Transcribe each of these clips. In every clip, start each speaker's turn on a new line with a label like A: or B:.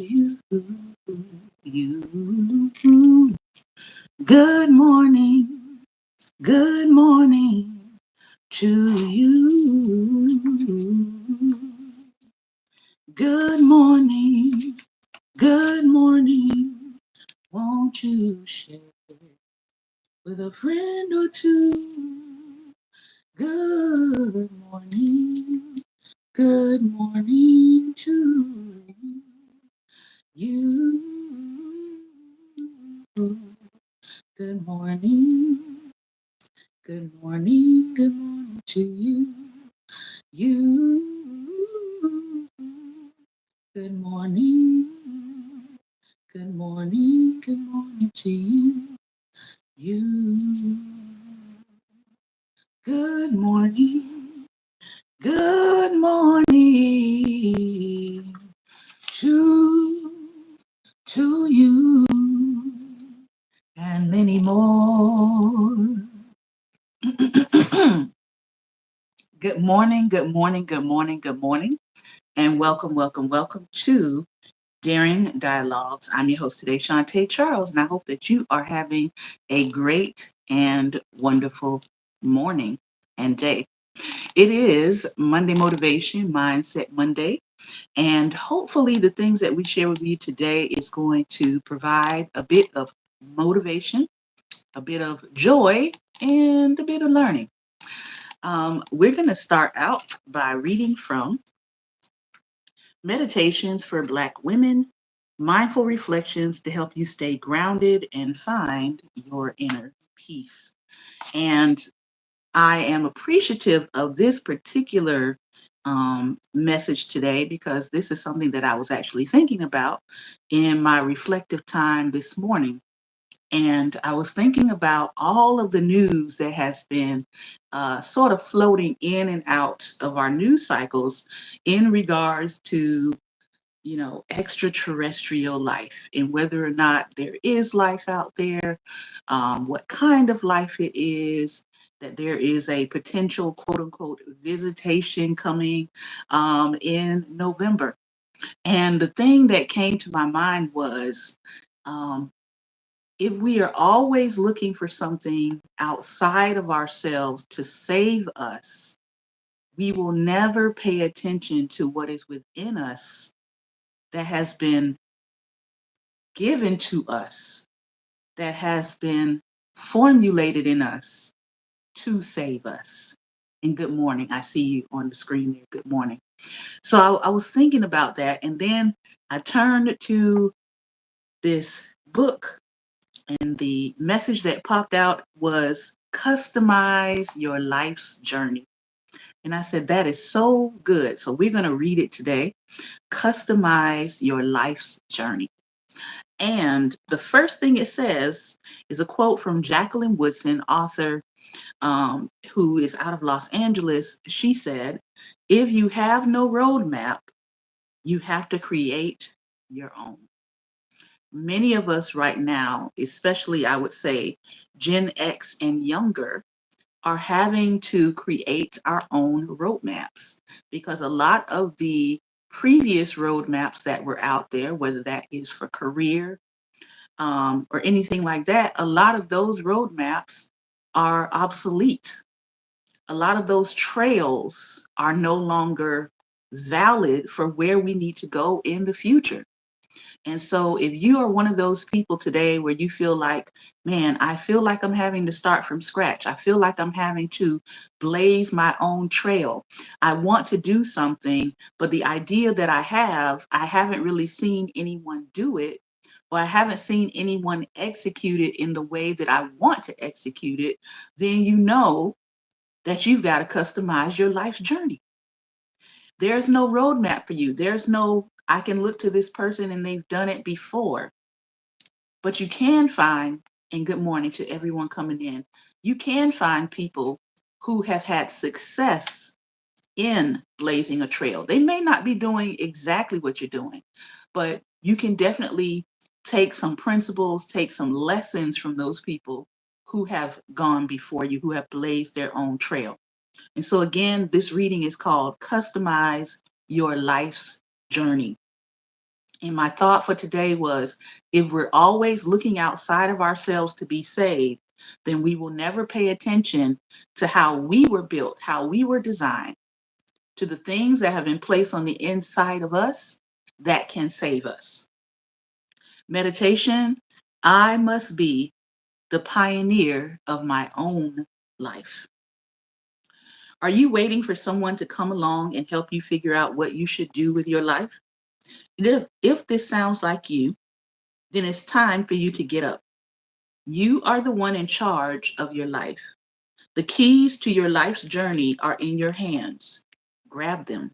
A: you, you. Good morning, good morning to you. Good morning. Won't you share with a friend or two? Good morning to you. You. Good morning. Good morning to you. You. Good morning. Good morning to you. You. Good morning. Good morning to you and many more. Good morning, good morning, good morning, good morning, and welcome to Daring Dialogues. I'm your host today, Shantae Charles, and I hope that you are having a great and wonderful morning and day. It is Monday Motivation Mindset Monday, and hopefully the things that we share with you today is going to provide a bit of motivation, a bit of joy, and a bit of learning. We're going to start out by reading from Meditations for Black Women, Mindful Reflections to help you stay grounded and find your inner peace. And I am appreciative of this particular message today because this is something that I was actually thinking about in my reflective time this morning. And I was thinking about all of the news that has been sort of floating in and out of our news cycles in regards to, extraterrestrial life and whether or not there is life out there, what kind of life it is, that there is a potential quote unquote visitation coming in November. And the thing that came to my mind was, um, if we are always looking for something outside of ourselves to save us, we will never pay attention to what is within us that has been given to us, that has been formulated in us to save us. And good morning. I see you on the screen there. Good morning. So I was thinking about that. And then I turned to this book. And the message that popped out was customize your life's journey. And I said, that is so good. So we're going to read it today. Customize your life's journey. And the first thing it says is a quote from Jacqueline Woodson, author who is out of Los Angeles. She said, if you have no roadmap, you have to create your own. Many of us right now, especially I would say Gen X and younger, are having to create our own roadmaps because a lot of the previous roadmaps that were out there, whether that is for career or anything like that, a lot of those roadmaps are obsolete. A lot of those trails are no longer valid for where we need to go in the future. And so if you are one of those people today where you feel like, man, I feel like I'm having to start from scratch. I feel like I'm having to blaze my own trail. I want to do something, but the idea that I haven't really seen anyone do it, or I haven't seen anyone execute it in the way that I want to execute it, then you know that you've got to customize your life's journey. There's no roadmap for you. There's no, I can look to this person and they've done it before. But you can find, and good morning to everyone coming in, you can find people who have had success in blazing a trail. They may not be doing exactly what you're doing, but you can definitely take some principles, take some lessons from those people who have gone before you, who have blazed their own trail. And so, again, this reading is called Customize Your Life's Journey. And my thought for today was, if we're always looking outside of ourselves to be saved, then we will never pay attention to how we were built, how we were designed, to the things that have been placed on the inside of us that can save us. Meditation, I must be the pioneer of my own life. Are you waiting for someone to come along and help you figure out what you should do with your life? If this sounds like you, then it's time for you to get up. You are the one in charge of your life. The keys to your life's journey are in your hands. Grab them.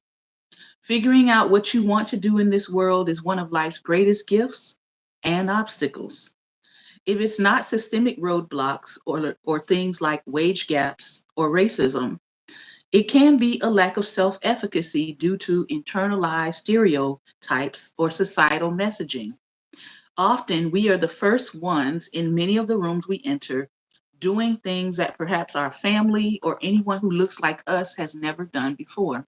A: Figuring out what you want to do in this world is one of life's greatest gifts and obstacles. If it's not systemic roadblocks or things like wage gaps or racism, it can be a lack of self efficacy due to internalized stereotypes or societal messaging. Often, we are the first ones in many of the rooms we enter doing things that perhaps our family or anyone who looks like us has never done before.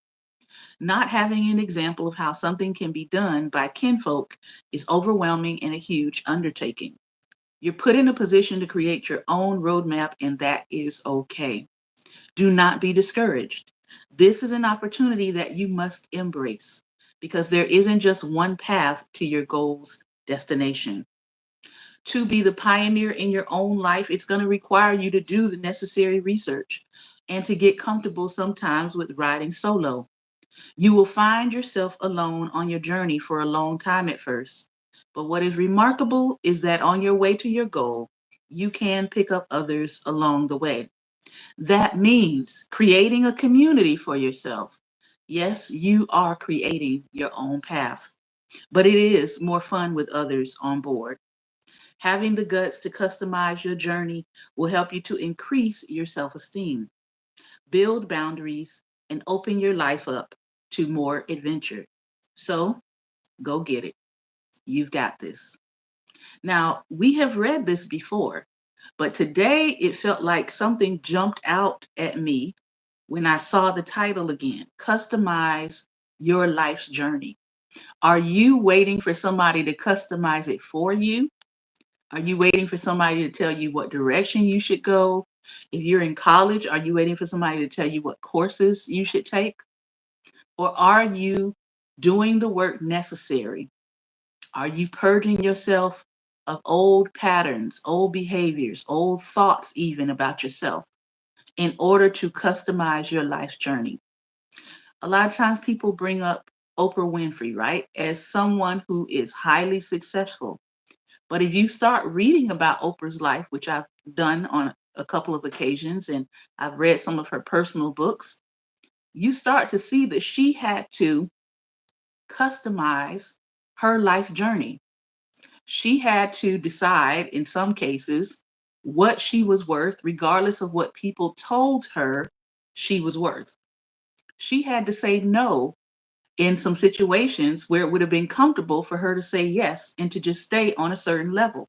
A: Not having an example of how something can be done by kinfolk is overwhelming and a huge undertaking. You're put in a position to create your own roadmap, and that is okay. Do not be discouraged. This is an opportunity that you must embrace because there isn't just one path to your goal's destination. To be the pioneer in your own life, it's going to require you to do the necessary research and to get comfortable sometimes with riding solo. You will find yourself alone on your journey for a long time at first. But what is remarkable is that on your way to your goal, you can pick up others along the way. That means creating a community for yourself. Yes, you are creating your own path, but it is more fun with others on board. Having the guts to customize your journey will help you to increase your self esteem, build boundaries, and open your life up to more adventure. So go get it. You've got this. Now, we have read this before, but today it felt like something jumped out at me when I saw the title again: Customize Your Life's Journey. Are you waiting for somebody to customize it for you? Are you waiting for somebody to tell you what direction you should go? If you're in college, are you waiting for somebody to tell you what courses you should take? Or are you doing the work necessary? Are you purging yourself of old patterns, old behaviors, old thoughts, even about yourself, in order to customize your life's journey? A lot of times people bring up Oprah Winfrey, right, as someone who is highly successful. But if you start reading about Oprah's life, which I've done on a couple of occasions, and I've read some of her personal books, you start to see that she had to customize her life's journey. She had to decide, in some cases, what she was worth, regardless of what people told her she was worth. She had to say no in some situations where it would have been comfortable for her to say yes and to just stay on a certain level.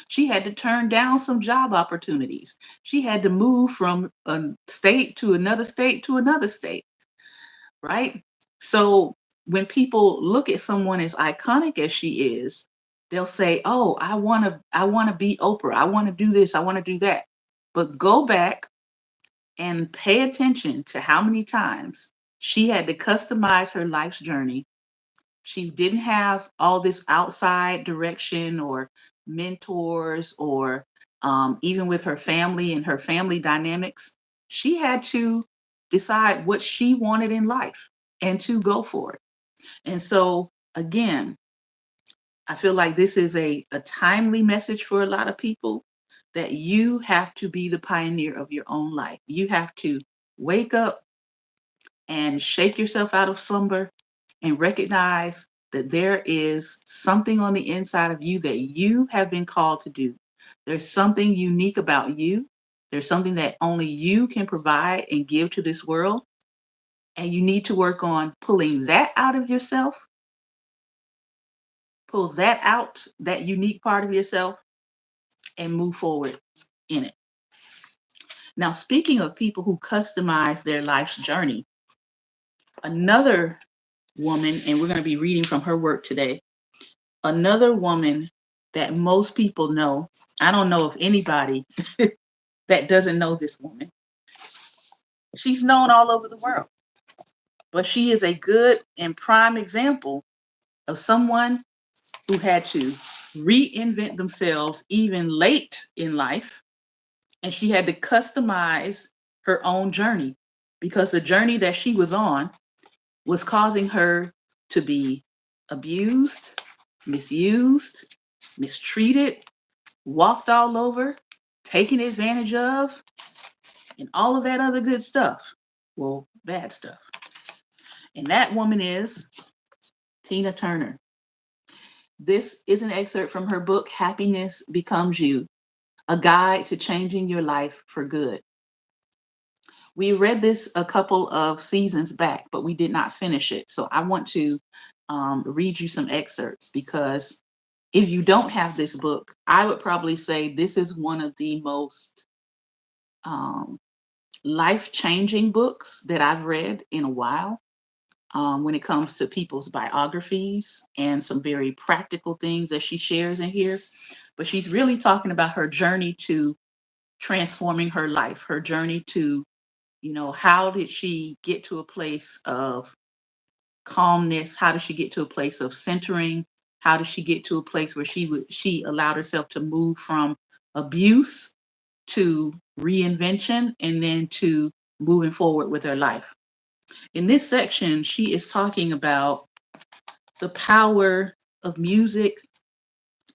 A: She had to turn down some job opportunities. She had to move from a state to another state to another state, right? So when people look at someone as iconic as she is, they'll say, "Oh, I want to be Oprah. I want to do this, I want to do that." But go back and pay attention to how many times she had to customize her life's journey. She didn't have all this outside direction or mentors or even with her family and her family dynamics. She had to decide what she wanted in life and to go for it. And so, again, I feel like this is a timely message for a lot of people, that you have to be the pioneer of your own life. You have to wake up and shake yourself out of slumber and recognize that there is something on the inside of you that you have been called to do. There's something unique about you. There's something that only you can provide and give to this world. And you need to work on pulling that out of yourself, pull that out, that unique part of yourself, and move forward in it. Now, speaking of people who customize their life's journey, another woman, and we're going to be reading from her work today, Another woman that most people know, I don't know of anybody that doesn't know this woman. She's known all over the world, but she is a good and prime example of someone who had to reinvent themselves even late in life, and she had to customize her own journey because the journey that she was on was causing her to be abused, misused, mistreated, walked all over, taken advantage of, and all of that other good stuff. Well, bad stuff. And that woman is Tina Turner. This is an excerpt from her book, Happiness Becomes You, a guide to changing your life for good. We read this a couple of seasons back, but we did not finish it. So I want to read you some excerpts because if you don't have this book, I would probably say this is one of the most um, life-changing books that I've read in a while when it comes to people's biographies and some very practical things that she shares in here. But she's really talking about her journey to transforming her life, her journey to, how did she get to a place of calmness? How did she get to a place of centering? How did she get to a place where she allowed herself to move from abuse to reinvention and then to moving forward with her life? In this section, she is talking about the power of music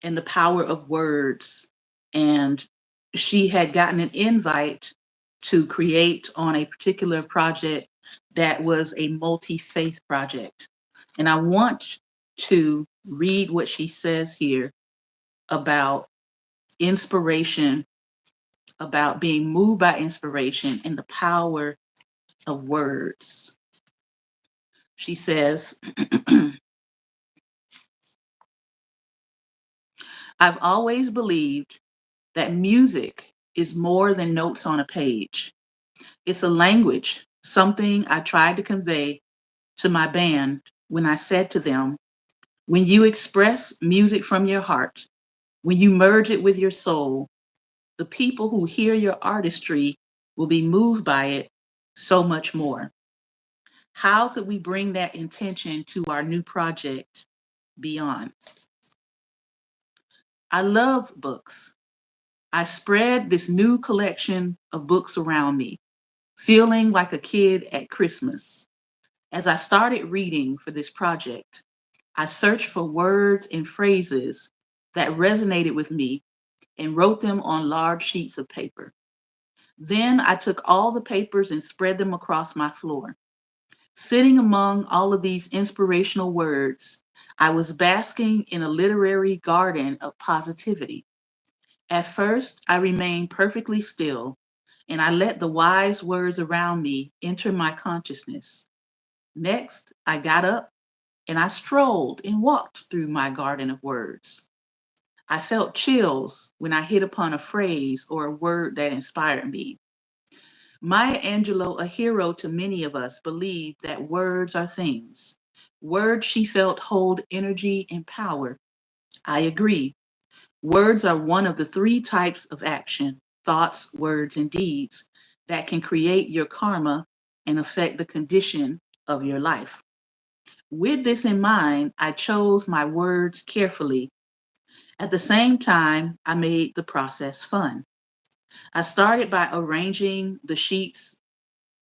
A: and the power of words. And she had gotten an invite to create on a particular project that was a multi-faith project. And I want to read what she says here about inspiration, about being moved by inspiration and the power of words. She says, I've always believed that music is more than notes on a page. It's a language, something I tried to convey to my band when I said to them, when you express music from your heart, when you merge it with your soul, the people who hear your artistry will be moved by it so much more. How could we bring that intention to our new project, Beyond? I love books. I spread this new collection of books around me, feeling like a kid at Christmas. As I started reading for this project, I searched for words and phrases that resonated with me and wrote them on large sheets of paper. Then I took all the papers and spread them across my floor. Sitting among all of these inspirational words, I was basking in a literary garden of positivity. At first, I remained perfectly still, and I let the wise words around me enter my consciousness. Next, I got up and I strolled and walked through my garden of words. I felt chills when I hit upon a phrase or a word that inspired me. Maya Angelou, a hero to many of us, believed that words are things. Words she felt hold energy and power. I agree. Words are one of the three types of action, thoughts, words, and deeds, that can create your karma and affect the condition of your life. With this in mind, I chose my words carefully. At the same time, I made the process fun. I started by arranging the sheets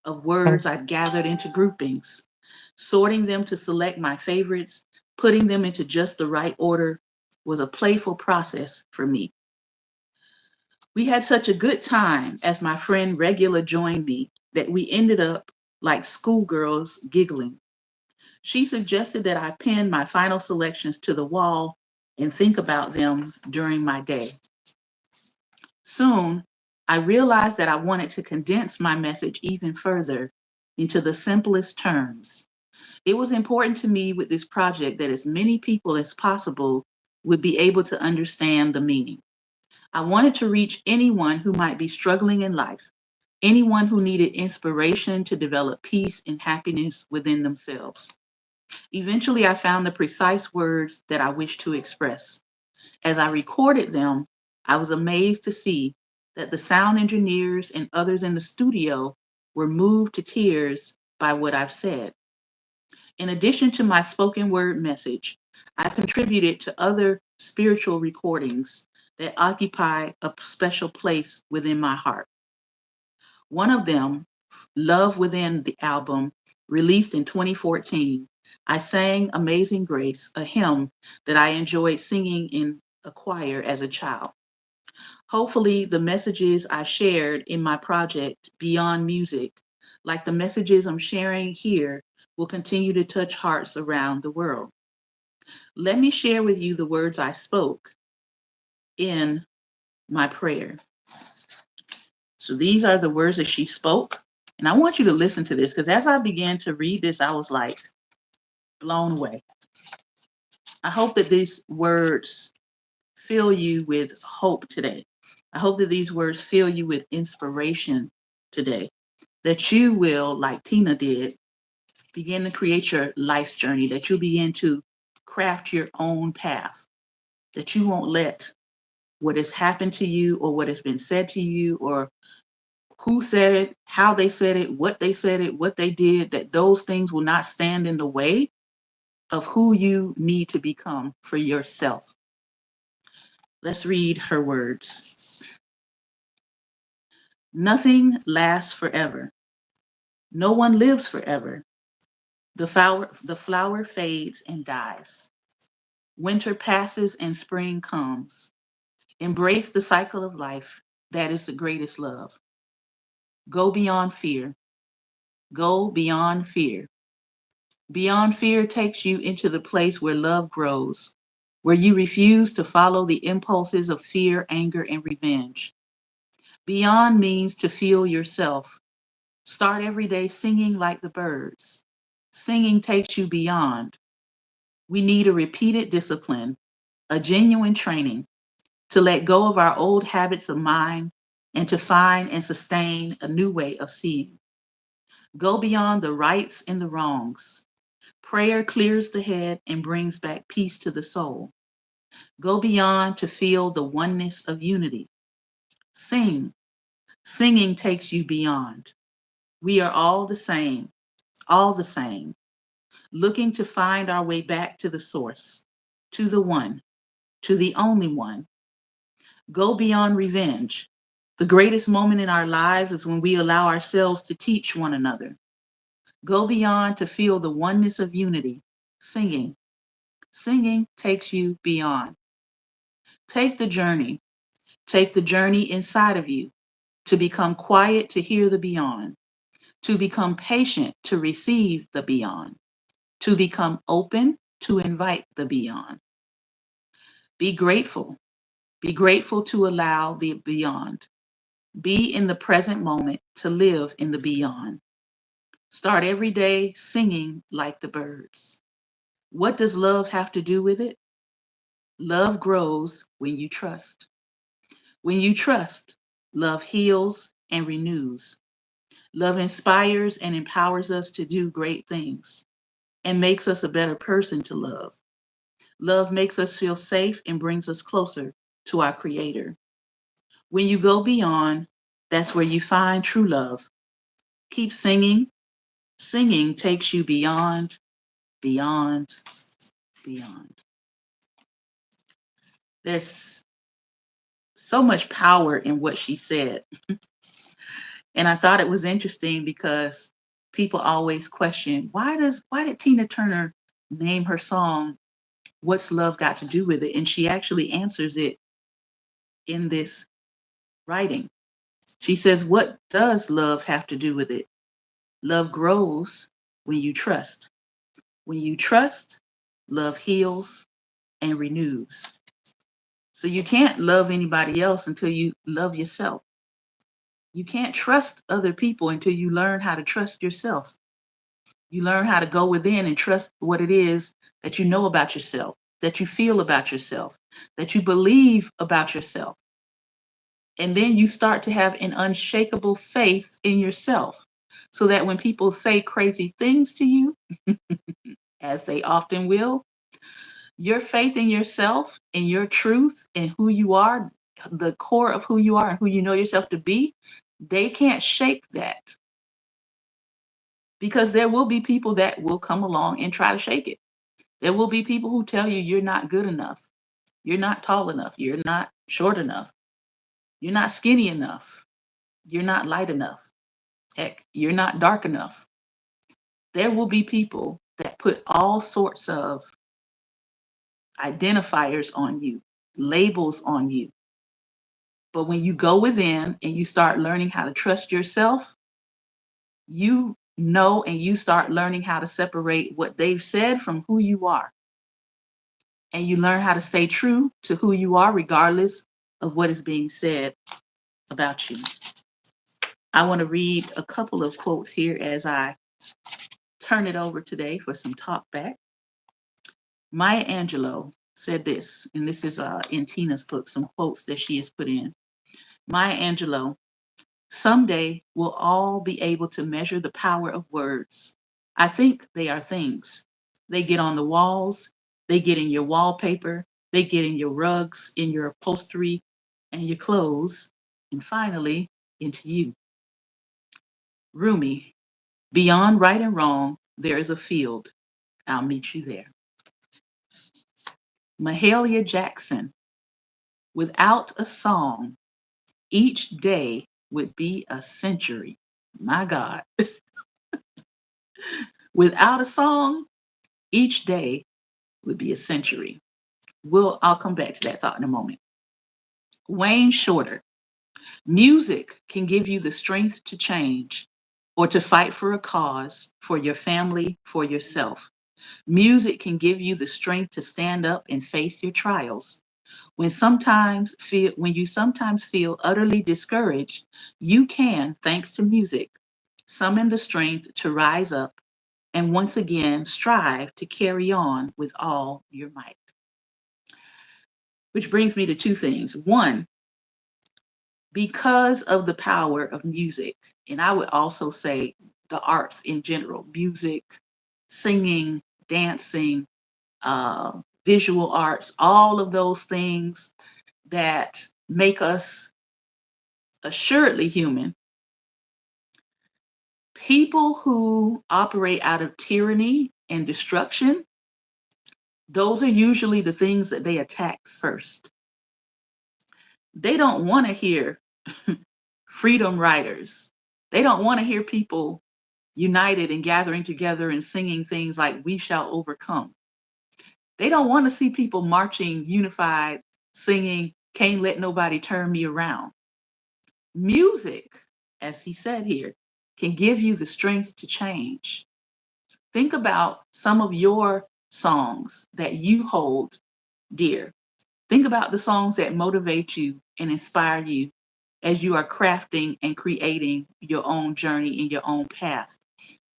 A: of words I've gathered into groupings, sorting them to select my favorites, putting them into just the right order was a playful process for me. We had such a good time as my friend Regula joined me that we ended up like schoolgirls giggling. She suggested that I pin my final selections to the wall and think about them during my day. Soon, I realized that I wanted to condense my message even further into the simplest terms. It was important to me with this project that as many people as possible would be able to understand the meaning. I wanted to reach anyone who might be struggling in life, anyone who needed inspiration to develop peace and happiness within themselves. Eventually, I found the precise words that I wished to express. As I recorded them, I was amazed to see that the sound engineers and others in the studio were moved to tears by what I've said. In addition to my spoken word message, I've contributed to other spiritual recordings that occupy a special place within my heart. One of them, Love Within the album, released in 2014, I sang Amazing Grace, a hymn that I enjoyed singing in a choir as a child. Hopefully, the messages I shared in my project, Beyond Music, like the messages I'm sharing here, will continue to touch hearts around the world. Let me share with you the words I spoke in my prayer. So these are the words that she spoke. And I want you to listen to this because as I began to read this, I was like blown away. I hope that these words fill you with hope today. I hope that these words fill you with inspiration today, that you will, like Tina did, begin to create your life's journey, that you'll begin to craft your own path, that you won't let what has happened to you or what has been said to you or who said it, how they said it, what they did, that those things will not stand in the way of who you need to become for yourself. Let's read her words. Nothing lasts forever. No one lives forever. The flower fades and dies. Winter passes and spring comes. Embrace the cycle of life. That is the greatest love. Go beyond fear. Go beyond fear. Beyond fear takes you into the place where love grows, where you refuse to follow the impulses of fear, anger, and revenge. Beyond means to feel yourself. Start every day singing like the birds. Singing takes you beyond. We need a repeated discipline, a genuine training to let go of our old habits of mind and to find and sustain a new way of seeing. Go beyond the rights and the wrongs. Prayer clears the head and brings back peace to the soul. Go beyond to feel the oneness of unity. Sing. Singing takes you beyond. We are all the same, looking to find our way back to the source, to the one, to the only one. Go beyond revenge. The greatest moment in our lives is when we allow ourselves to teach one another. Go beyond to feel the oneness of unity. Singing. Singing takes you beyond. Take the journey. Take the journey inside of you to become quiet to hear the beyond, to become patient to receive the beyond, to become open to invite the beyond. Be grateful. Be grateful to allow the beyond. Be in the present moment to live in the beyond. Start every day singing like the birds. What does love have to do with it? Love grows when you trust. When you trust, love heals and renews. Love inspires and empowers us to do great things and makes us a better person to love. Love makes us feel safe and brings us closer to our Creator. When you go beyond, that's where you find true love. Keep singing. Singing takes you beyond, beyond, beyond. There's so much power in what she said. And I thought it was interesting because people always question why did Tina Turner name her song What's Love Got to Do with It? And she actually answers it in this writing. She says, what does love have to do with it? Love grows when you trust. When you trust, love heals and renews. So you can't love anybody else until you love yourself. You can't trust other people until you learn how to trust yourself. You learn how to go within and trust what it is that you know about yourself, that you feel about yourself, that you believe about yourself. And then you start to have an unshakable faith in yourself so that when people say crazy things to you, as they often will. Your faith in yourself and your truth and who you are, the core of who you are and who you know yourself to be, they can't shake that, because there will be people that will come along and try to shake it. There will be people who tell you you're not good enough, you're not tall enough, you're not short enough, you're not skinny enough, you're not light enough, heck, you're not dark enough. There will be people that put all sorts of identifiers on you, labels on you. But when you go within and you start learning how to trust yourself, you know, and you start learning how to separate what they've said from who you are. And you learn how to stay true to who you are, regardless of what is being said about you. I want to read a couple of quotes here as I turn it over today for some talk back. Maya Angelou said this, and this is in Tina's book, some quotes that she has put in. Maya Angelou: someday we'll all be able to measure the power of words. I think they are things. They get on the walls, they get in your wallpaper, they get in your rugs, in your upholstery, and your clothes, and finally into you. Rumi: beyond right and wrong, there is a field. I'll meet you there. Mahalia Jackson: without a song, each day would be a century. My God. Without a song, each day would be a century. I'll come back to that thought in a moment. Wayne Shorter: music can give you the strength to change or to fight for a cause, for your family, for yourself. Music can give you the strength to stand up and face your trials. When you sometimes feel utterly discouraged, you can, thanks to music, summon the strength to rise up and once again strive to carry on with all your might. Which brings me to two things. One, because of the power of music, and I would also say the arts in general, music, singing, dancing, uh, visual arts, all of those things that make us assuredly human. People who operate out of tyranny and destruction, those are usually the things that they attack first. They don't want to hear freedom riders. They don't want to hear people united and gathering together and singing things like "We Shall Overcome." They don't want to see people marching unified, singing "Can't Let Nobody Turn Me Around." Music, as he said here, can give you the strength to change. Think about some of your songs that you hold dear. Think about the songs that motivate you and inspire you as you are crafting and creating your own journey in your own path.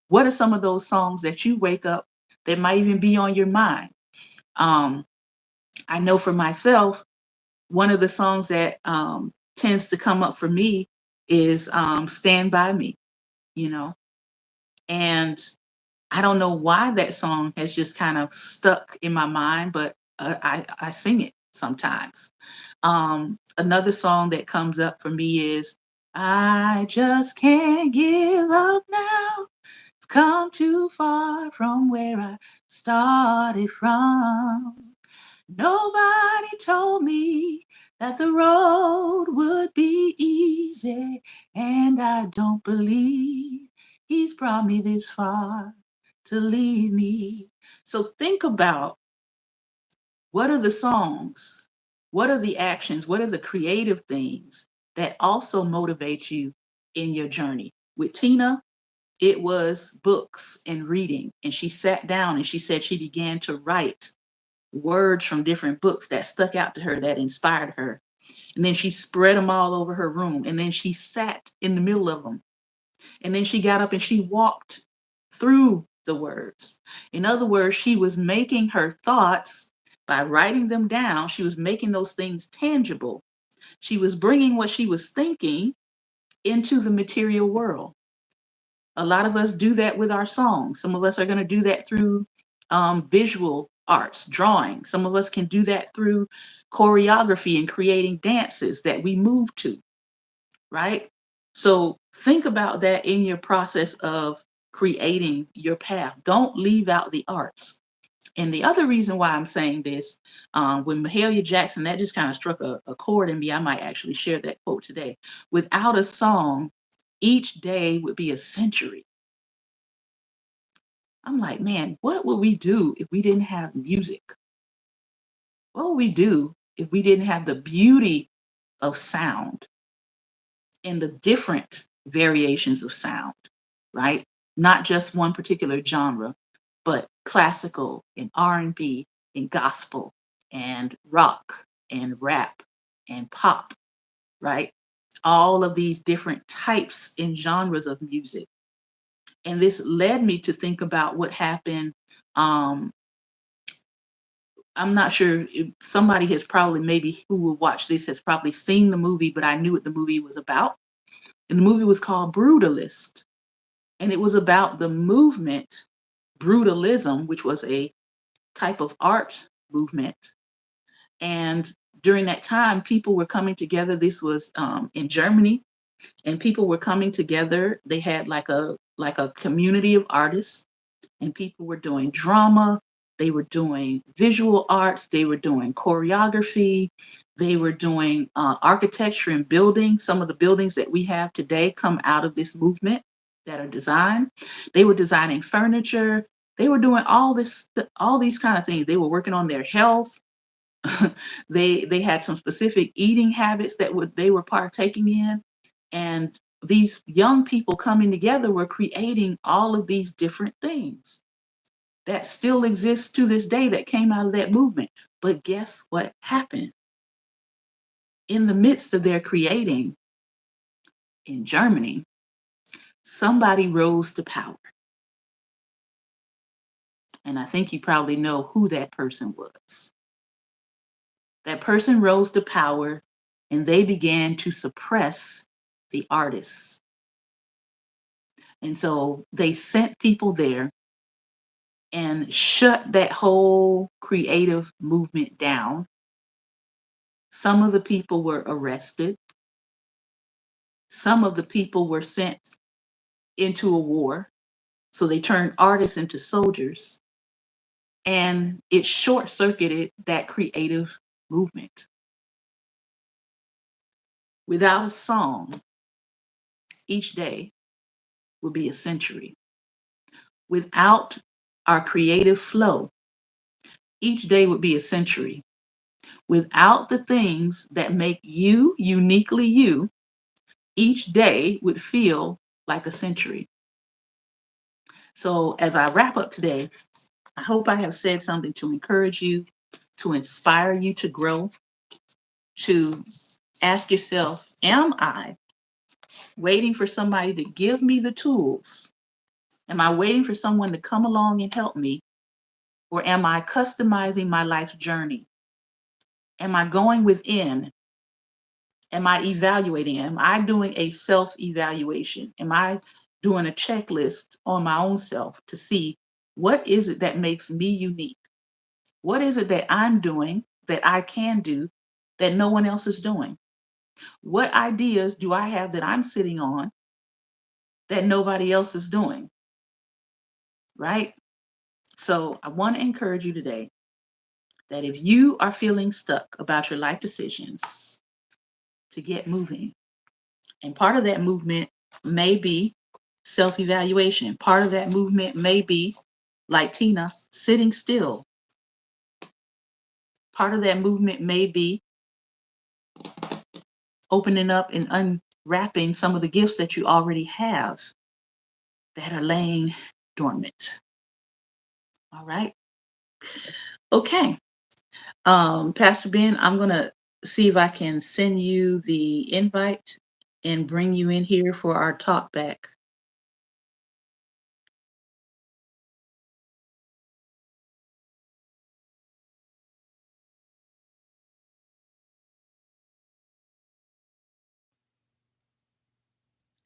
A: What are some of those songs that you wake up that might even be on your mind? Um, I know for myself, one of the songs that tends to come up for me is Stand By Me, you know, and I don't know why that song has just kind of stuck in my mind, but I sing it sometimes. Another song that comes up for me is I Just Can't Give Up Now. Come too far from where I started from. Nobody told me that the road would be easy, and I don't believe he's brought me this far to leave me. So think about, what are the songs? What are the actions? What are the creative things that also motivate you in your journey? With Tina, it was books and reading. And she sat down and she said she began to write words from different books that stuck out to her, that inspired her. And then she spread them all over her room. And then she sat in the middle of them. And then she got up and she walked through the words. In other words, she was making her thoughts, by writing them down, she was making those things tangible. She was bringing what she was thinking into the material world. A lot of us do that with our songs. Some of us are going to do that through visual arts, drawing. Some of us can do that through choreography and creating dances that we move to, right? So think about that in your process of creating your path. Don't leave out the arts. And the other reason why I'm saying this, when Mahalia Jackson, that just kind of struck a chord in me. I might actually share that quote today. Without a song, each day would be a century. I'm like, man, what would we do if we didn't have music? What would we do if we didn't have the beauty of sound and the different variations of sound, right? Not just one particular genre, but classical and R&B and gospel and rock and rap and pop, right? All of these different types and genres of music. And this led me to think about what happened. Um, I'm not sure if somebody has probably, maybe who will watch this has probably seen the movie, but I knew what the movie was about. And the movie was called Brutalist. And it was about the movement, brutalism, which was a type of art movement. And during that time, people were coming together. This was in Germany, and people were coming together. They had like a community of artists, and people were doing drama, they were doing visual arts, they were doing choreography, they were doing architecture and building. Some of the buildings that we have today come out of this movement that are designed. They were designing furniture. They were doing all these kind of things. They were working on their health. They had some specific eating habits that they were partaking in, and these young people coming together were creating all of these different things that still exists to this day that came out of that movement. But guess what happened? In the midst of their creating in Germany, somebody rose to power. And I think you probably know who that person was. That person rose to power and they began to suppress the artists. And so they sent people there and shut that whole creative movement down. Some of the people were arrested. Some of the people were sent into a war. So they turned artists into soldiers. And it short circuited that creative movement. Without a song, each day would be a century. Without our creative flow, each day would be a century. Without the things that make you uniquely you, each day would feel like a century. So as I wrap up today, I hope I have said something to encourage you, to inspire you to grow, to ask yourself, am I waiting for somebody to give me the tools? Am I waiting for someone to come along and help me? Or am I customizing my life's journey? Am I going within? Am I evaluating? Am I doing a self evaluation? Am I doing a checklist on my own self to see what is it that makes me unique? What is it that I'm doing that I can do that no one else is doing? What ideas do I have that I'm sitting on that nobody else is doing? Right? So I want to encourage you today that if you are feeling stuck about your life decisions, to get moving. And part of that movement may be self evaluation. Part of that movement may be, like Tina, sitting still. Part of that movement may be opening up and unwrapping some of the gifts that you already have that are laying dormant. All right. Okay. Pastor Ben, I'm going to see if I can send you the invite and bring you in here for our talk back.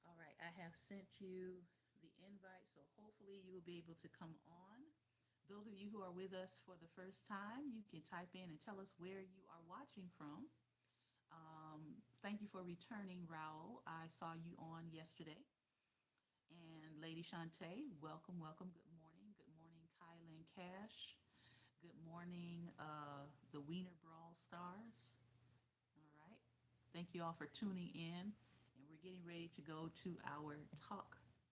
A: All right, I have sent you the invite, so hopefully you will be able to come on. Those of you who are with us for the first time, you can type in and tell us where you are watching from. Thank you for returning, Raul. I saw you on yesterday. And Lady Shantae, welcome, welcome. Good morning. Good morning, Kylan Cash. Good morning, the Wiener Brawl Stars. All right. Thank you all for tuning in. And we're getting ready to go to our talk back.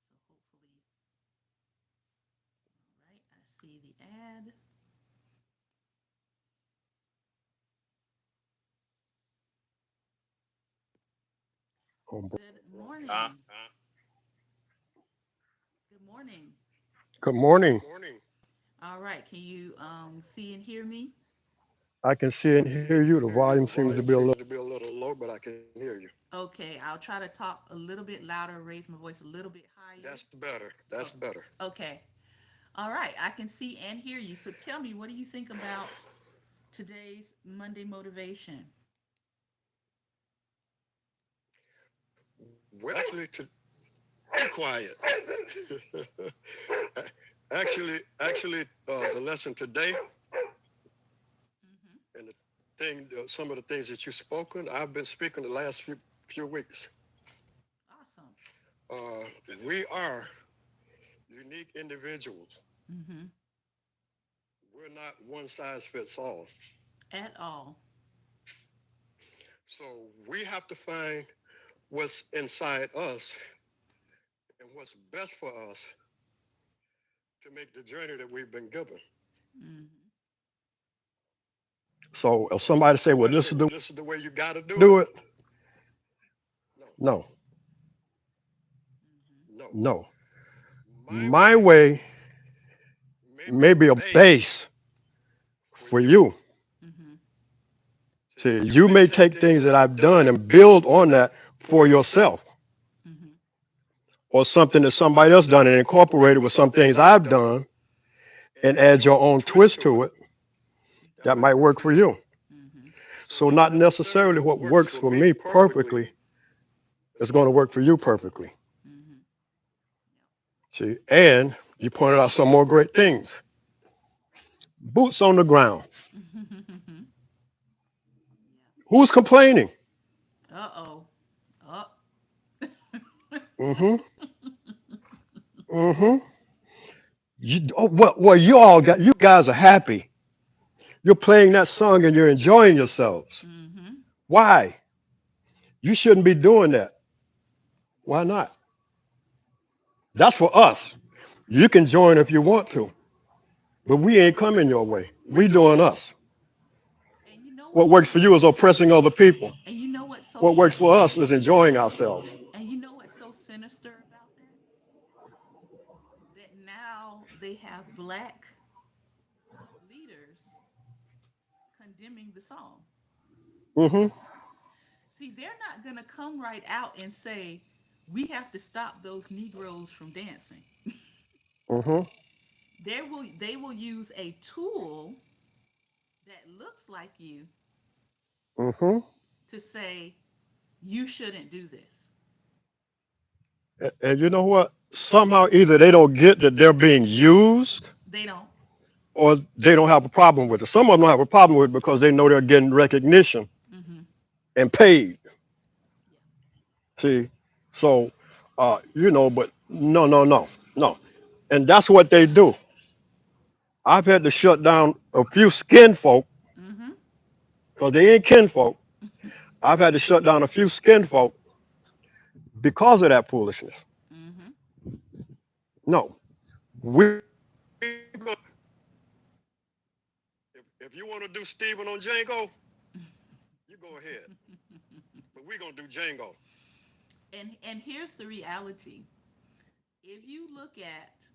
A: So hopefully, all right, I see the ad.
B: Oh,
A: Good morning. Good morning.
B: good morning.
A: All right. Can you see and hear me?
B: I can see and hear you. The volume seems to be a little.
C: Low, but I can hear you.
A: Okay. I'll try to talk a little bit louder, raise my voice a little bit higher.
C: That's better.
A: Oh,
C: That's better.
A: okay. All right. I can see and hear you. So tell me, what do you think about today's Monday motivation?
C: Well, be quiet. The lesson today
A: Mm-hmm.
C: and some of the things that you've spoken, I've been speaking the last few weeks.
A: Awesome.
C: Uh, we are unique individuals.
A: Mm-hmm.
C: We're not one size fits all.
A: At all.
C: So we have to find what's inside us and what's best for us to make the journey that we've been given.
A: Mm-hmm.
B: So if
C: So
B: somebody
C: if
B: say, "Well,
C: somebody
B: this
C: say,
B: is
C: "Well,
B: the
C: this is the way you got to do
B: do
C: it,"
B: it,"
C: no,
A: Mm-hmm.
C: no.
B: no.
C: My
B: My
C: way
B: way
C: may be
B: may
C: a
B: be a
C: base
B: base
C: for
B: for
C: you.
B: you.
A: Mm-hmm.
C: See,
B: See,
C: you
B: you
C: may
B: may
C: take
B: take
C: things
B: things
C: that
B: that
C: I've
B: I've
C: done
B: done
C: and
B: and
C: build
B: build
C: on
B: on
C: that
B: that
C: for
B: for
C: yourself,
B: yourself,
A: Mm-hmm.
B: or
C: or
B: something that
C: somebody
B: somebody
C: else
B: else
C: done
B: done
C: and
B: and
C: incorporated
B: incorporated
C: with
B: with
C: some
B: some
C: things
B: things
C: I've
B: I've
C: done
B: done
C: and
B: and
C: add
B: add
C: your
B: your
C: own
B: own
C: twist
B: twist
C: to it.
B: to it.
C: That
B: That
C: might
B: might
C: work
B: work
C: for
B: for
C: you.
B: you.
A: Mm-hmm.
C: So
B: So
C: not
B: not
C: necessarily
B: necessarily
C: what
B: what
C: works
B: works
C: for
B: for
C: me
B: me
C: perfectly
B: perfectly
C: is
B: is
C: going
B: going
C: to
B: to
C: work
B: work
C: for
B: for
C: you
B: you
C: perfectly.
B: perfectly.
A: Mm-hmm.
B: See,
C: And
B: and
C: you
B: you
C: pointed
B: pointed
C: out
B: out
C: some
B: some
C: more
B: more
C: great
B: great
C: things.
B: things. Boots on the ground.
A: Yep.
B: Who's complaining?
A: Uh-oh. Oh.
B: Mm-hmm. Mm-hmm. Well, you guys are happy. You're playing that song and you're enjoying yourselves.
A: Mm-hmm.
B: Why? You shouldn't be doing that. Why not? That's for us. You can join if you want to, but we ain't coming your way.
C: We
B: We
C: doing
B: doing
C: us.
B: us.
A: And you know
B: What
A: what's
B: works
A: so
B: for you is oppressing other people.
A: and you know what's so
B: What works for us is enjoying ourselves.
A: and you know what's so sinister about that? That now they have black leaders condemning the song.
B: Mm-hmm.
A: See, they're not going to come right out and say, we have to stop those Negroes from dancing.
B: Mm-hmm.
A: They will use a tool that looks like you
B: Mm-hmm.
A: to say, you shouldn't do this.
B: And you know what? Somehow either they don't get that they're being used
A: They don't.
B: or they don't have a problem with it. Some of them don't have a problem with it because they know they're getting recognition
A: Mm-hmm.
B: and paid.
A: Yeah.
B: See, so but no, no, no, no, and that's what they do. I've had to shut down a few skin folk
A: Mm-hmm.
B: because they ain't kinfolk. I've had to shut down a few skin folk because of that foolishness.
A: Mm-hmm.
B: No, we
C: We gonna if you want to do Stephen on Django, you go ahead. But we gonna do Django.
A: And here's the reality. If you look at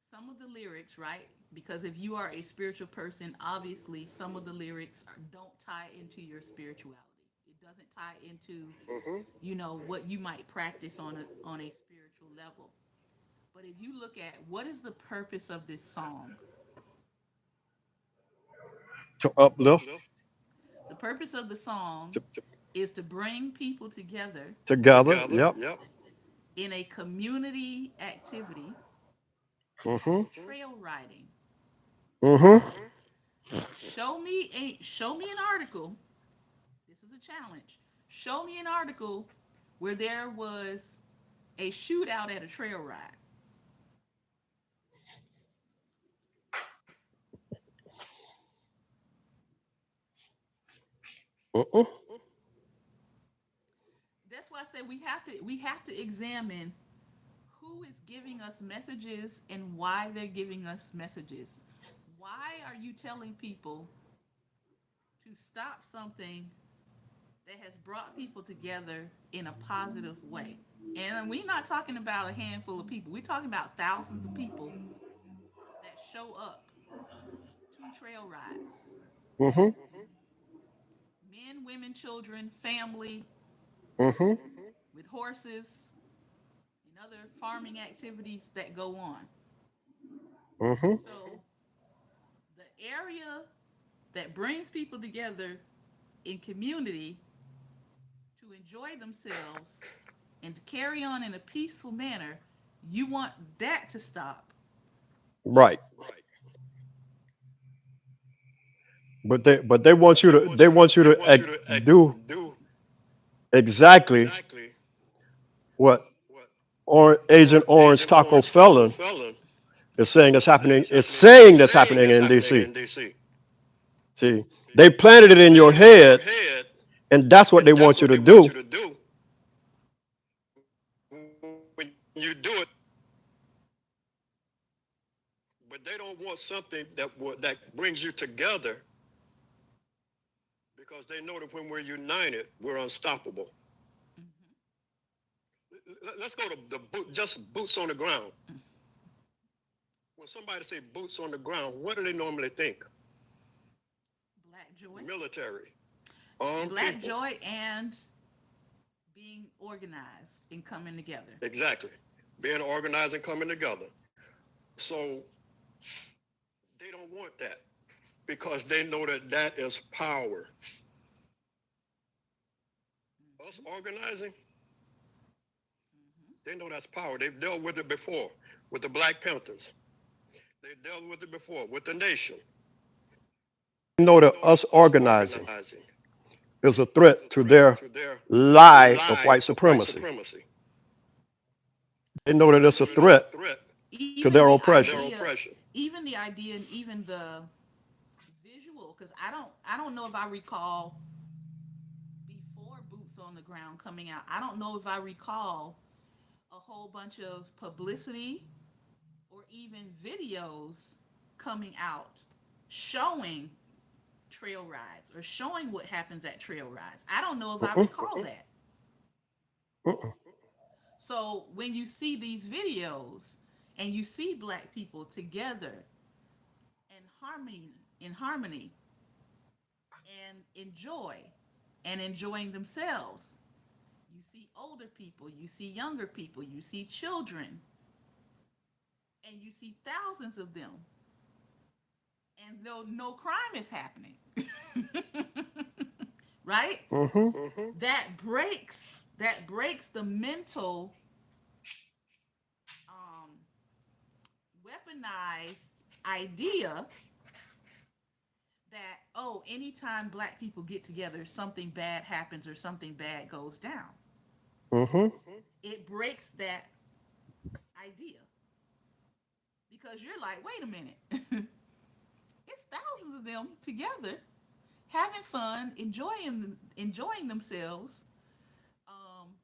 A: some of the lyrics, right? Because if you are a spiritual person, obviously some of the lyrics don't tie into your spirituality. It doesn't tie into,
C: Mm-hmm.
A: what you might practice on a spiritual level. But if you look at what is the purpose of this song?
B: to uplift
C: Uplift
A: The purpose of the song
B: to,
A: is to bring people together
B: together.
C: together.
B: Yep.
C: Yep.
A: in a community activity
B: Mm-hmm.
A: called trail riding.
B: Mm-hmm.
A: Show me an article. This is a challenge. Show me an article where there was a shootout at a trail ride.
B: Mm-mm.
A: That's why I say we have to examine who is giving us messages and why they're giving us messages. Why are you telling people to stop something that has brought people together in a positive way? And we're not talking about a handful of people. We're talking about thousands of people that show up to trail rides.
B: Mm-hmm.
A: Men, women, children, family,
B: Mm-hmm.
A: with horses and other farming activities that go on.
B: Mm-hmm.
A: So the area that brings people together in community to enjoy themselves and to carry on in a peaceful manner, you want that to stop.
B: Right.
C: Right.
B: But they
C: But
B: want you to they want you
C: they
B: to
C: want you to
B: do
C: do
B: exactly
C: exactly
B: what
C: what
B: Agent Orange
C: Agent
B: Taco
C: Orange Taco
B: Felon
C: Felon
B: is saying that's
C: is saying
B: happening.
C: that's
B: Is
C: happening. Is
B: saying that's
C: saying
B: happening
C: that's
B: in
C: happening
B: D.C.
C: in D.C.
B: See, they planted
C: They
B: it in your
C: planted it in your
B: head,
C: head,
B: and that's what they
C: and that's
B: want you
C: what
B: to
C: they want you
B: do.
C: to do. When you do it, but they don't want something that brings you together because they know that when we're united, we're unstoppable.
A: Mm-hmm.
C: Let's go to just boots on the ground. When somebody say boots on the ground, what do they normally think?
A: Black joy,
C: Military, armed
A: black
C: people.
A: joy, and being organized and coming together.
C: Exactly. Being organized and coming together. So they don't want that because they know that that is power. Us
A: Mm-hmm.
C: organizing,
A: Mm-hmm.
C: they know that's power. They've dealt with it before with the Black Panthers. They dealt with it before with the nation.
B: They know
C: They
B: that
C: know that
B: us
C: us
B: organizing
C: organizing
B: is a
C: is a
B: threat to
C: threat
B: their
C: to their
B: lie of
C: lie
B: white
C: of white
B: supremacy.
C: supremacy.
B: They know that
C: They
B: it's a
C: know that it's a
B: threat
C: threat
B: to
A: Even
B: their
A: the
C: to their
B: oppression.
A: idea,
C: oppression.
A: even the idea, and even the visual, because I don't know if I recall before Boots on the Ground coming out. I don't know if I recall a whole bunch of publicity or even videos coming out showing trail rides or showing what happens at trail rides. I don't know if I
B: Mm-mm.
A: recall that.
B: Mm-mm.
A: So when you see these videos and you see black people together in harmony and enjoying themselves, you see older people, you see younger people, you see children, and you see thousands of them, and though no crime is happening, right?
B: Mm-hmm.
C: Mm-hmm.
A: That breaks the mental um, weaponized idea that, oh, anytime black people get together something bad happens or something bad goes down.
B: Mm-hmm.
C: Mm-hmm.
A: It breaks that idea because you're like, wait a minute. It's thousands of them together having fun, enjoying themselves. Um,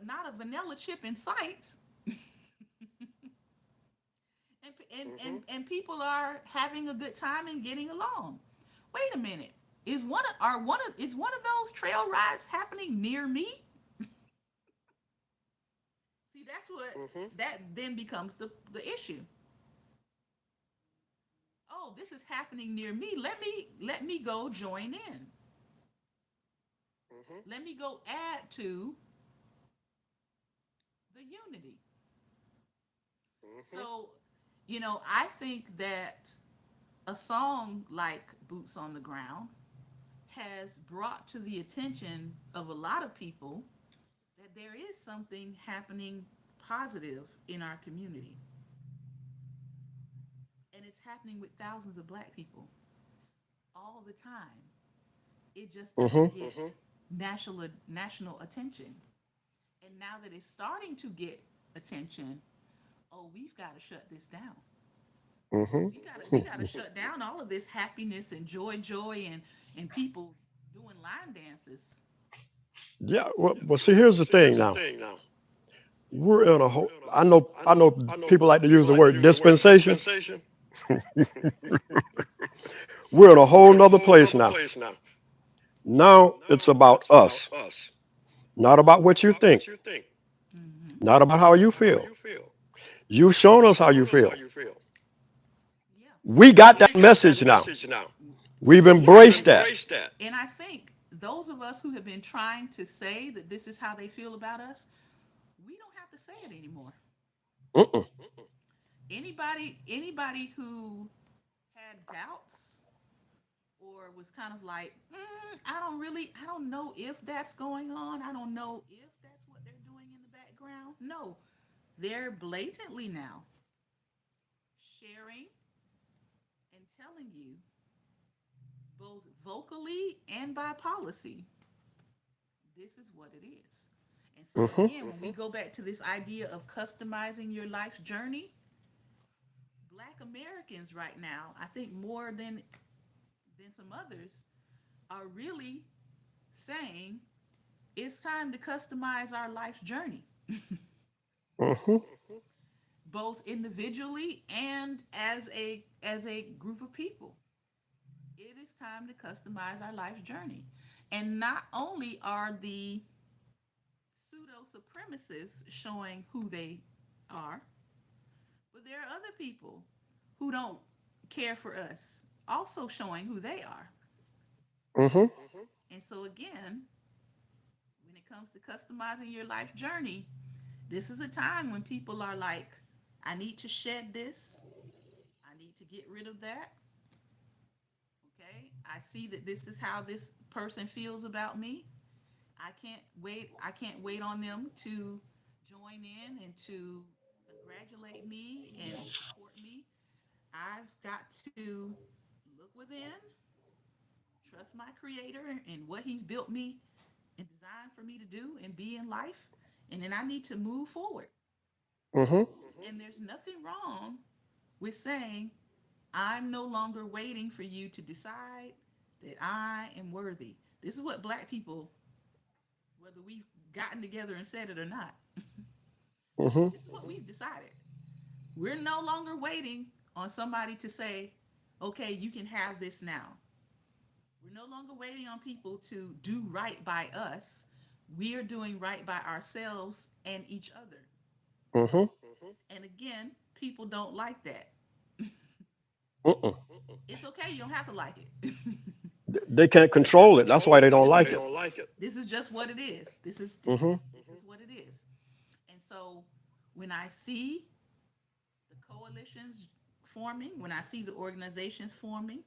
A: not a vanilla chip in sight, and
C: Mm-hmm.
A: and people are having a good time and getting along. Wait a minute. Is one of those trail rides happening near me? See, that's what
C: Mm-hmm.
A: that then becomes the issue. Oh, this is happening near me. Let me go join in.
C: Mm-hmm.
A: Let me go add to the unity.
C: Mm-hmm.
A: So, I think that a song like Boots on the Ground has brought to the attention of a lot of people that that there is something happening positive in our community, and it's happening with thousands of black people all the time. It just doesn't
B: Mhm.
A: get national attention. And now that it's starting to get attention, oh, we've got to shut this down.
B: Mhm.
A: We gotta shut down all of this happiness and joy and people doing line dances.
B: Yeah. Well, see, here's the thing now. We're in a whole. I know people like to use the word dispensation. We're in a whole nother place now. Now it's about us, not about what you think,
A: Mm-hmm.
B: not about how you feel. You've shown us how you feel.
A: Yeah,
B: We got that message now. We've
A: yeah,
B: embraced that.
A: and I think those of us who have been trying to say that this is how they feel about us, we don't have to say it anymore.
B: Mm-mm.
A: Anybody who had doubts or was kind of like, I don't know if that's going on. I don't know if that's what they're doing in the background. No, they're blatantly now sharing and telling you, both vocally and by policy, this is what it is. And so,
B: Mhm.
A: again, when we go back to this idea of customizing your life's journey, Black Americans right now, I think more than some others, are really saying it's time to customize our life's journey,
B: Mhm.
A: both individually and as a group of people. It is time to customize our life's journey. And not only are the pseudo supremacists showing who they are, but there are other people who don't care for us also showing who they are.
B: Mhm.
A: And so, again, when it comes to customizing your life journey, this is a time when people are like, I need to shed this, I need to get rid of that. Okay, I see that this is how this person feels about me. I can't wait on them to join in and to congratulate me and support me. I've got to look within, trust my creator and what he's built me and designed for me to do and be in life. And then I need to move forward.
B: Mhm.
A: And there's nothing wrong with saying, I'm no longer waiting for you to decide that I am worthy. This is what black people, whether we've gotten together and said it or not,
B: Mhm.
A: this is what we've decided. We're no longer waiting on somebody to say, okay, you can have this now. We're no longer waiting on people to do right by us. We are doing right by ourselves and each other.
B: Mhm.
A: And again, people don't like that.
B: Mm-mm.
A: It's okay. You don't have to like it.
B: They can't control it. That's why they don't like it.
A: This is just what it is.
B: Mhm.
A: This is what it is. And so when I see the coalitions forming, when I see the organizations forming,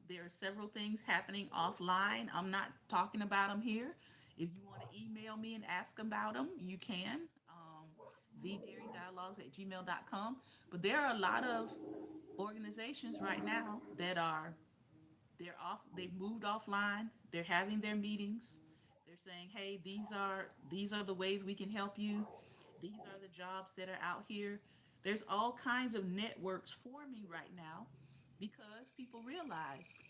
A: there are several things happening offline. I'm not talking about them here. If you want to email me and ask about them, you can. TheDairyDialogues at gmail.com. But there are a lot of organizations right now that are they're off they've moved offline, they're having their meetings, they're saying, hey, these are the ways we can help you, these are the jobs that are out here. There's all kinds of networks forming right now because people realize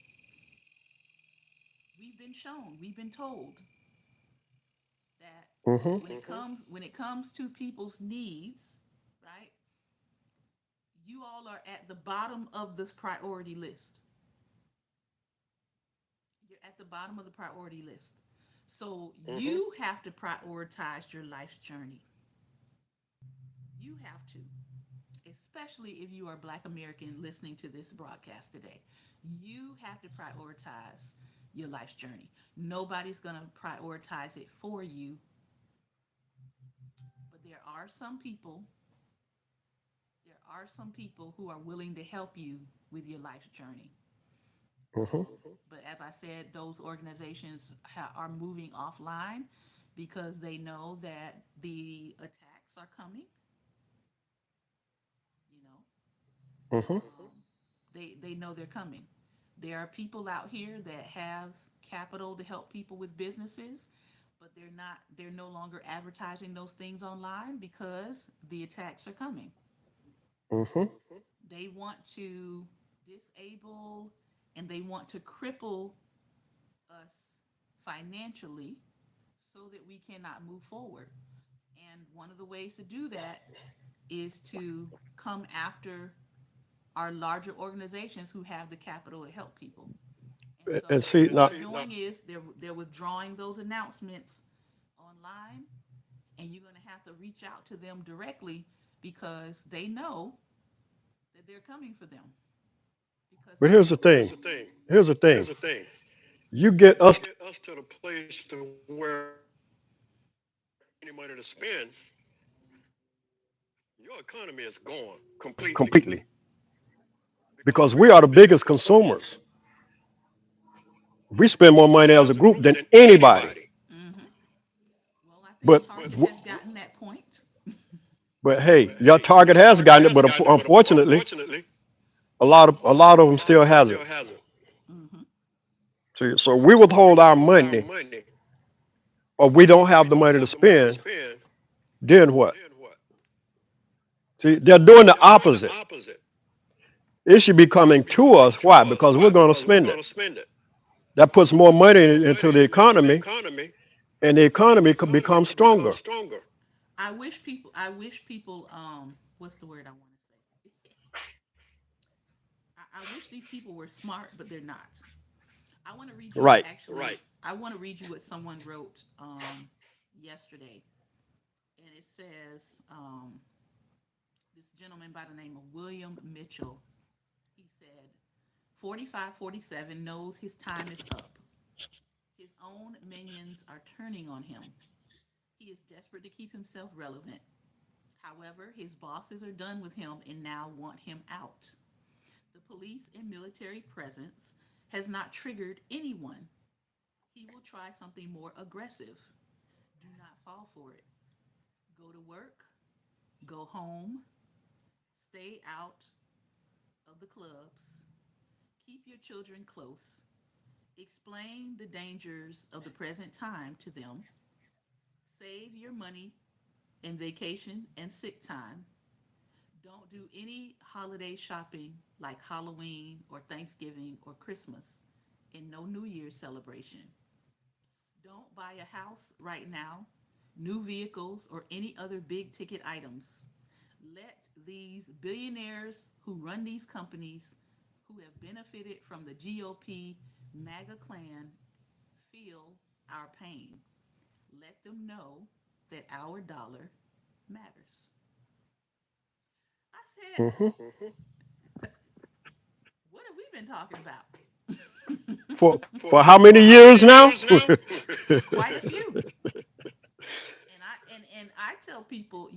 A: we've been told that
B: Mhm.
A: when it comes to people's needs, right, you all are at the bottom of this priority list. You're at the bottom of the priority list. So you have to prioritize your life's journey. You have to, especially if you are Black American listening to this broadcast today. You have to prioritize your life's journey. Nobody's going to prioritize it for you, but there are some people who are willing to help you with your life's journey.
B: Mhm.
A: But as I said, those organizations are moving offline because they know that the attacks are coming, you know.
B: Hmm.
A: They know they're coming. There are people out here that have capital to help people with businesses, but they're no longer advertising those things online because the attacks are coming.
B: Hmm.
A: They want to disable and they want to cripple us financially so that we cannot move forward. And one of the ways to do that is to come after our larger organizations who have the capital to help people. And so
B: And
A: what
B: see
A: they're
B: now,
A: doing is they're withdrawing those announcements online, and you're going to have to reach out to them directly because they know that they're coming for them because
B: but
A: they
B: here's
A: know.
B: the
C: But here's
B: thing.
C: the thing.
B: Here's the thing.
C: Here's the thing.
B: You get
C: You
B: us
C: get us to the place to where any money to spend, your economy is gone completely
B: completely
C: because
B: because
C: we
B: we
C: are
B: are
C: the
B: the
C: biggest
B: biggest
C: consumers.
B: consumers. We spend more
C: Money
B: money as a
C: as a
B: group
C: group
B: than
C: than
B: anybody.
C: anybody.
A: Mm-hmm. Well, I think
B: But
A: Target
B: w-
A: has gotten that point.
B: but hey,
C: But
B: your
C: hey,
B: target
C: your
B: has
C: target
B: gotten it,
C: has
B: but
C: gotten it, but
B: unfortunately,
C: unfortunately,
B: a lot of
C: a
B: them
C: lot of
B: still
C: them
B: has
C: still
B: it.
C: has it.
A: Mm-hmm.
B: See, so we
C: So we
B: withhold our
C: withhold our
B: money,
C: money,
B: or we don't
C: or we
B: have the
C: don't
B: money to
C: have the money to
B: spend.
C: spend.
B: Then what?
C: Then what?
B: See, they're doing the
C: They're doing the
B: opposite.
C: opposite.
B: It should be
C: It
B: coming
C: should be
B: to
C: coming
B: us. Why?
C: to us.
B: Because we're
C: Why?
B: going to
C: Because we're
B: spend
C: going
B: it.
C: to spend it.
B: That puts more
C: That puts
B: money
C: more
B: into
C: money
B: the
C: into the
B: economy,
C: economy,
B: and the
C: and the
B: economy could
C: economy
B: become
C: could become
B: stronger.
C: stronger.
A: I wish people what's the word I want to say? I wish these people were smart, but they're not. I want to read you
B: Right.
A: actually. Right. I want to read you what someone wrote yesterday, and it says this gentleman by the name of William Mitchell. He said, 4547 knows his time is up. His own minions are turning on him. He is desperate to keep himself relevant. However, his bosses are done with him and now want him out. The police and military presence has not triggered anyone. He will try something more aggressive. Do not fall for it. Go to work, go home, stay out of the clubs, keep your children close, explain the dangers of the present time to them, save your money in vacation and sick time. Don't do any holiday shopping like Halloween or Thanksgiving or Christmas, and no New Year's celebration. Don't buy a house right now, new vehicles, or any other big ticket items. Let these billionaires who run these companies, who have benefited from the GOP MAGA clan, feel our pain. Let them know that our dollar matters. I said,
B: Hmm.
C: Mm-hmm.
A: what have we been talking about?
B: For
C: For
B: how many
C: for how many
B: years now?
C: years now?
A: Quite a few. And I tell people,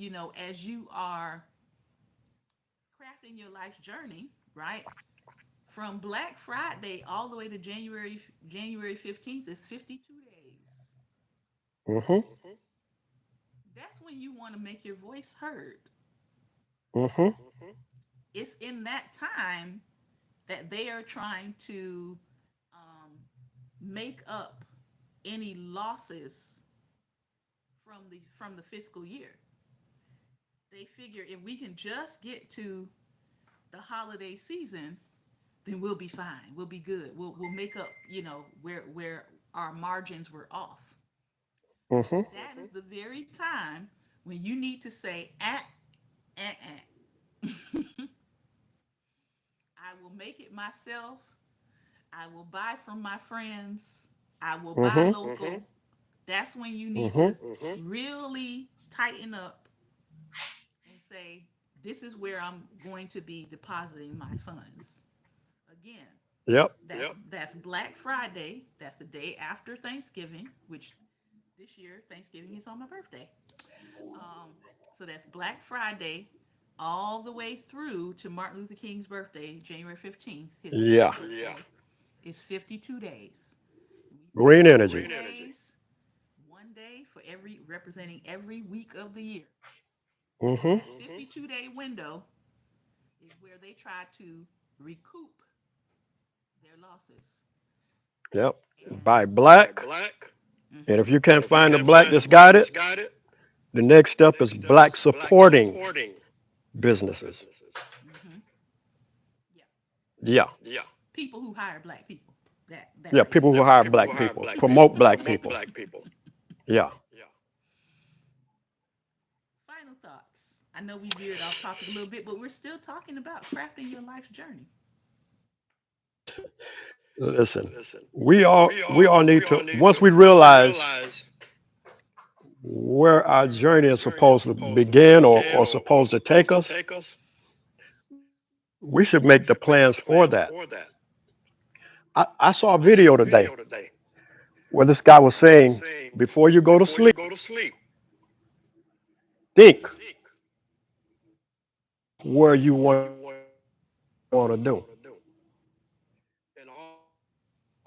A: as you are crafting your life's journey, right? From Black Friday all the way to January 15th is 52 days.
B: Hmm.
C: Mm-hmm.
A: That's when you want to make your voice heard.
B: Hmm.
C: Mm-hmm.
A: It's in that time that they are trying to um, make up any losses from the fiscal year. They figure if we can just get to the holiday season, then we'll be fine. We'll be good. We'll make up, where our margins were off.
B: Hmm.
A: But that is the very time when you need to say, I will make it myself. I will buy from my friends. I will buy
B: Hmm.
A: local. Mm-hmm. That's when you need
B: Hmm.
A: to really tighten up and say, this is where I'm going to be depositing my funds. Again,
B: Yep.
A: that's Black Friday. That's the day after Thanksgiving, which this year Thanksgiving is on my birthday. Um, so that's Black Friday all the way through to Martin Luther King's birthday, January 15th, his official
B: Yeah.
A: birthday. Yeah. Is 52 days. And we say
B: Green
A: fifty-two
B: energy.
C: Green energy.
A: days, one day for every representing every week of the year. And
B: Mm-hmm.
A: that 52-day window is where they try to recoup their losses.
B: Yep.
A: And
B: Buy
C: Buy
B: black.
C: black,
B: And
A: mm-hmm,
B: if you
C: and
B: can't
C: if you
B: find the
C: can't
B: black
C: find the
B: that's
C: black
B: got it,
C: that's got it,
B: the next
C: the
B: step is
C: next step
B: black
C: is black
B: supporting
C: supporting
B: businesses.
A: mm-hmm, yeah,
B: Yeah.
C: Yeah,
A: people who hire black people. That
B: Yeah.
A: right
B: People
A: there.
B: who
C: yeah.
B: hire
C: People who
B: black
C: hire
B: people,
C: black people,
B: promote black
C: promote
B: people.
C: black people.
B: Yeah.
C: Yeah.
A: Final thoughts. I know we veered off topic a little bit, but we're still talking about crafting your life's journey.
B: Listen,
C: Listen,
B: we all
C: we
B: need
C: all
B: to,
C: need
B: once
C: to
B: we
C: once we
B: realize
C: realize
B: where our
C: where our
B: journey is
C: journey is
B: supposed to
C: supposed to
B: begin,
C: begin,
B: or
C: or
B: supposed to
C: supposed
B: take
C: to
B: us,
C: take us,
B: we should
C: we
B: make the
C: should make the
B: plans for
C: plans
B: that.
C: for that.
B: I saw a
C: I saw
B: video
C: a
B: today
C: video today
B: where this guy was
C: where this guy was
B: saying,
C: saying,
B: before you go to
C: before you
B: sleep,
C: go to sleep,
B: think
C: think
B: where you
C: where
B: want to
C: you
B: do.
C: want to do. And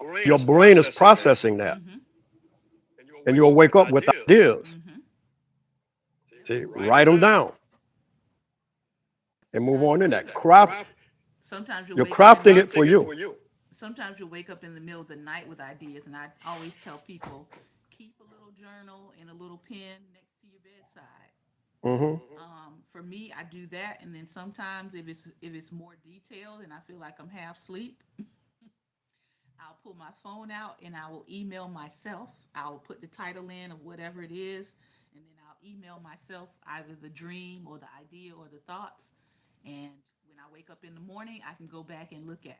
B: And
C: brain
B: your
C: is
B: brain is
C: processing that,
B: processing that,
A: Mm-hmm.
C: and you'll
B: and
C: wake
B: you'll
C: up
B: wake
C: with
B: up with
C: ideas.
B: ideas.
A: Mm-hmm.
C: See,
A: Yep.
B: See,
C: write them
B: write them
C: down.
B: down and move
A: Sometimes
B: on
A: you'll
B: in
A: wake
B: that.
A: up.
B: Craft,
A: Sometimes you'll
B: you're
A: wake up in
B: crafting
A: the.
B: it for
C: Crafting it
B: you.
C: for you.
A: Sometimes you'll wake up in the middle of the night with ideas, and I always tell people keep a little journal and a little pen next to your bedside.
B: Hmm.
A: For me, I do that, and then sometimes if it's more detailed and I feel like I'm half asleep, I'll pull my phone out and I will email myself. I'll put the title in of whatever it is, and then I'll email myself either the dream or the idea or the thoughts. And when I wake up in the morning, I can go back and look at it.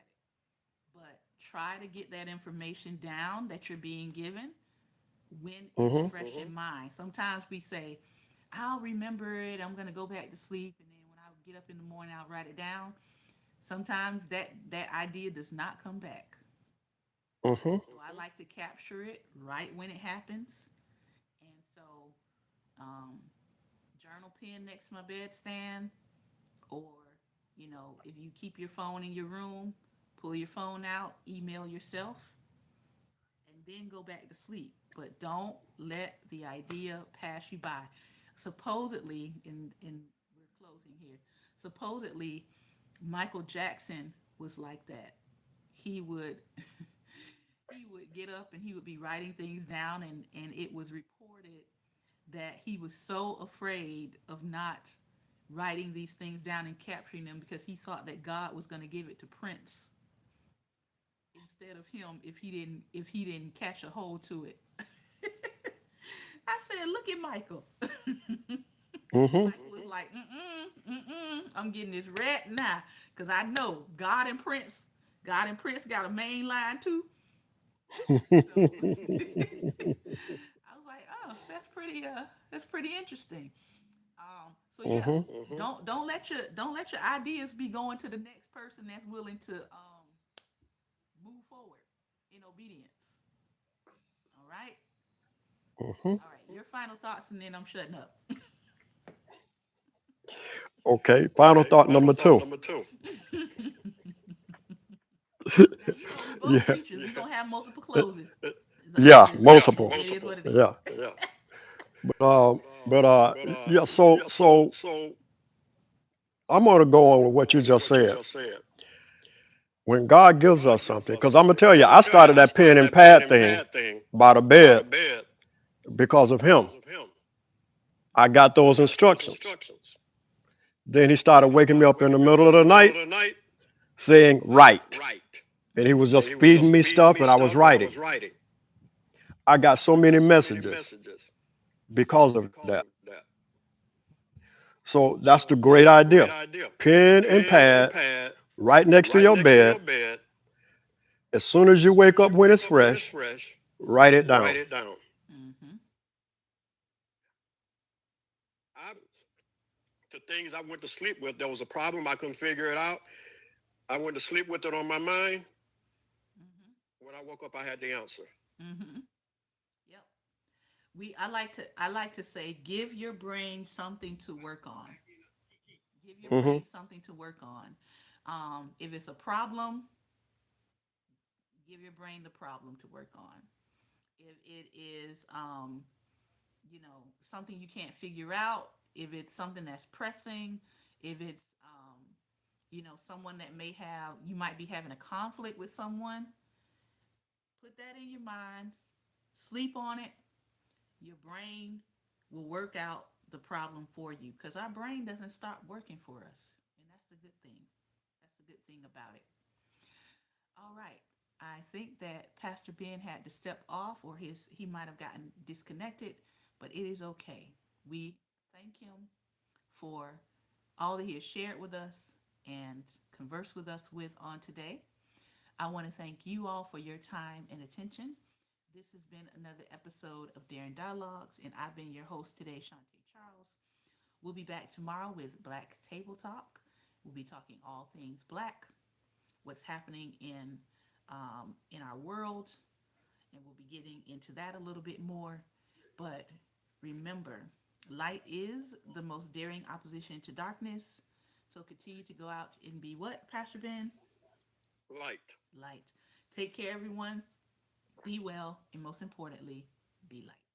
A: But try to get that information down that you're being given when it's
B: Hmm.
A: fresh in mind. Sometimes we say, I'll remember it. I'm going to go back to sleep. And then when I get up in the morning, I'll write it down. Sometimes that idea does not come back.
B: Hmm.
A: So I like to capture it right when it happens. And so, um, journal pen next to my bedstand, or, if you keep your phone in your room, pull your phone out, email yourself, and then go back to sleep. But don't let the idea pass you by. Supposedly, in we're closing here. Supposedly, Michael Jackson was like that. He would he would get up and he would be writing things down, and it was reported that he was so afraid of not writing these things down and capturing them because he thought that God was going to give it to Prince instead of him if he didn't catch a hold to it. I said, look at Michael.
B: Hmm.
A: Michael was like, I'm getting this rat now because I know God and Prince got a main line too. So I was like, oh, that's pretty interesting. So yeah,
B: Hmm.
A: don't let your ideas be going to the next person that's willing to move forward in obedience. All right.
B: Hmm.
A: All right, your final thoughts, and then I'm shutting up.
B: Okay. Final
C: Okay,
B: thought
C: final
B: number
C: thought
B: two.
C: number two.
A: Now we both
B: Yeah.
A: preachers. We gonna have multiple closes. So
B: Yeah.
C: Yeah,
A: it
B: Multiple.
A: is what
C: multiple.
A: it is.
B: Yeah.
C: Yeah.
B: But um. But yeah. So
C: Yeah.
B: so I'm gonna go on with what you
C: On with
B: just
C: what you
B: said.
C: just said.
B: When God
C: When
B: gives
C: God
B: us
C: gives
B: something,
C: us
B: because I'm gonna
C: something,
B: tell
C: because
B: you,
C: I'm gonna
B: I
C: tell you,
B: started
C: I
B: that pen
C: started
B: and
C: that pen
B: pad
C: and
B: thing
C: pad thing
B: by the
C: by
B: bed
C: the bed
B: because of him.
C: because of him.
B: I got
C: I
B: those
C: got those
B: instructions.
C: instructions.
B: Then he started
C: Then he
B: waking me
C: started
B: up in the
C: waking me up
B: middle of
C: in the
B: the
C: middle
B: night
C: of the night
B: saying,
C: saying,
B: write.
C: write.
B: And he was
A: Mm-hmm.
C: And
B: just
C: he was
B: feeding
C: just
B: me
C: feeding
B: stuff
C: me
B: and I was
C: stuff and I
B: writing.
C: was writing.
B: I got so
C: I
B: many
C: got so many
B: messages
C: messages
B: because of
C: because
B: that.
C: of that.
B: So that's the
C: So that's
B: great
C: the great
B: idea.
C: idea.
B: Pen and
C: Pen and
B: pad
C: pad
B: right next to
C: right
B: your
C: next to your
B: bed.
C: bed.
B: As soon as
C: As
B: you
C: soon
B: wake
C: as
B: up
C: you
B: when
C: wake
B: it's
C: up when it's
B: fresh,
C: fresh,
B: write it
C: write
B: down.
C: it down.
A: Mm-hmm.
C: I, the things I went to sleep with, there was a problem. I couldn't figure it out. I went to sleep with it on my mind.
A: Mm-hmm.
C: When I woke up, I had the answer.
A: Mm-hmm. Yep. I like to say, give your brain something to work on. Give your
B: Hmm.
A: brain something to work on. If it's a problem, give your brain the problem to work on. If it is something you can't figure out, if it's something that's pressing, if it's someone that you might be having a conflict with someone, put that in your mind, sleep on it. Your brain will work out the problem for you, because our brain doesn't stop working for us. And that's the good thing. That's the good thing about it. All right. I think that Pastor Ben had to step off, or he might have gotten disconnected, but it is okay. We thank him for all that he has shared with us and conversed with us with on today. I want to thank you all for your time and attention. This has been another episode of Daring Dialogues, and I've been your host today, Shantae Charles. We'll be back tomorrow with Black Table Talk. We'll be talking all things Black, what's happening in our world, and we'll be getting into that a little bit more. But remember, light is the most daring opposition to darkness. So continue to go out and be what, Pastor Ben?
C: Light.
A: Light. Take care, everyone. Be well, and most importantly, be light.